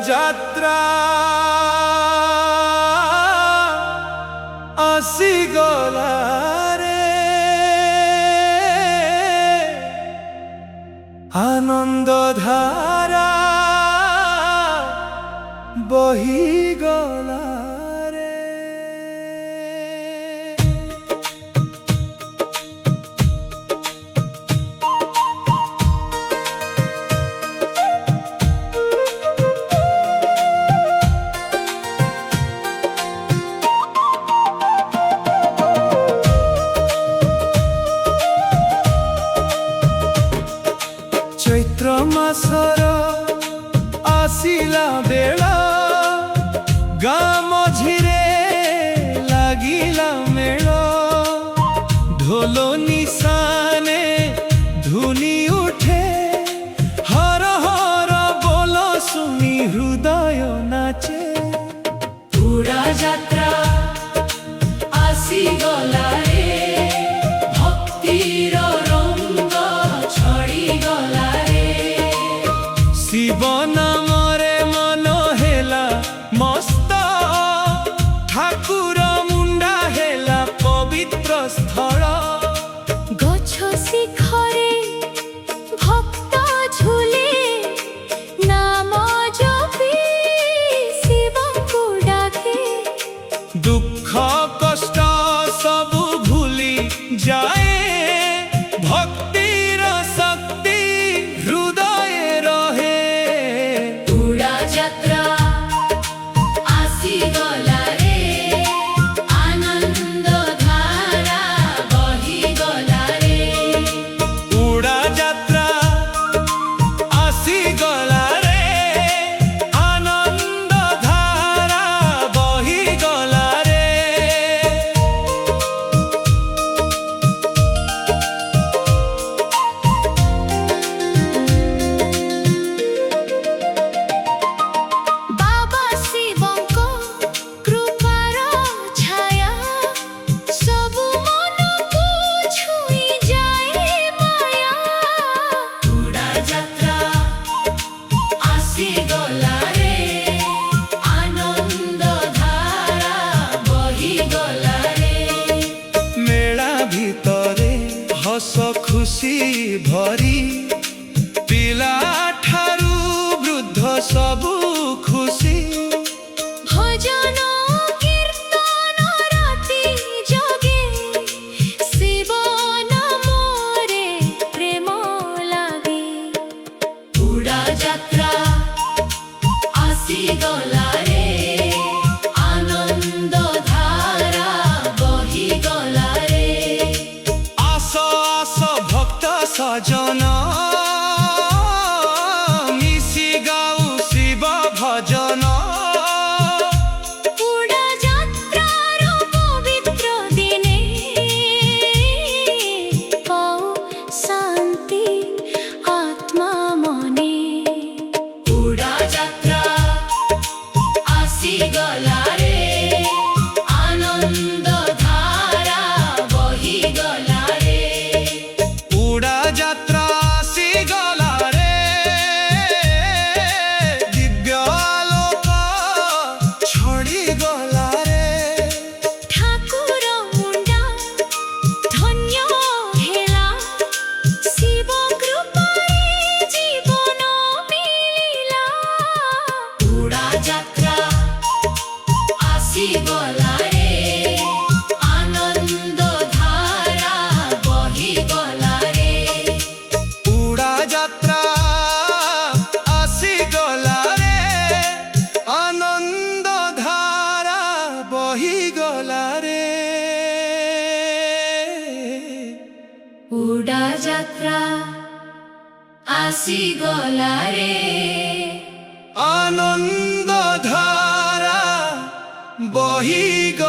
যাত্রা আসিগলা রে, আনন্দ ধারা বহিগলা রে। চৈত্র মাসর আসিলা বেলা, গাঁ মঝিরে লাগিলা মেল। ঢোল নিশানে ধুনি উঠে, হর হর বল শুনি হৃদয় নাচে। উড়া যাত্রা আসিগলা রে, ভক্তির রঙ্গ ছড়িগলা রে। শিব নামরে মন হেলা মস্ত, ঠাকুর মুন্ডা হেলা পবিত্র স্থল। গছ শিখরে ভক্ত ঝুলে, নাম জপি শিবଙ୍କୁ ডাকে। দুঃখ কষ্ট সবু ভুলি যায়, ভক্তির শক্তি হৃদয়ে রহে। উড়া যাত্রা আসিগলা রে, আনন্দ ধারা বহিগলা রে। উড়া যাত্রা আসিগলা রে, আনন্দ ধারা বহিগলা রে। বাবা শিবଙ୍କ কৃপার ছায়া, ସବୁ মনକୁ ছুঁই যায় মায়া। উড়া যাত্রা আসিগলা রে, আনন্দ ধারা বহিগলা রে। মেলা ভিতরে হস খুশি ভরি, পিলা ঠারু বৃদ্ধ সবু খুশি। ভজন কীর্তন রাতি জগে, শিব নামরে প্রেম লাগে। উড়া যাত্রা আসিগলা রে, আনন্দ ধারা বহিগলা রে। আস আস ভক্ত সজন, মিশি গাও শিব ভজন। উড়া যাত্রার পবিত্র দিনে, পাও শান্তি আত্মা মনে। উড়া যাত্রা আসিগলা রে, আনন্দ ধারা বহিগলা রে। উড়া যাত্রা আসিগলা রে, দিব্য আলোক ছড়িগলা রে। ঠাকুর মুন্ডা ধন্য হেলা, শিব কৃপারে জীবন মিলিলা। উড়া যাত্রা আসিগলা রে, আনন্দ ধারা বহিগলা রে। উড়া যাত্রা আসিগলা রে, আনন্দ ধারা বহিগলা রে। উড়া যাত্রা আসিগলা রে, আনন্দ ধারা বহিগলা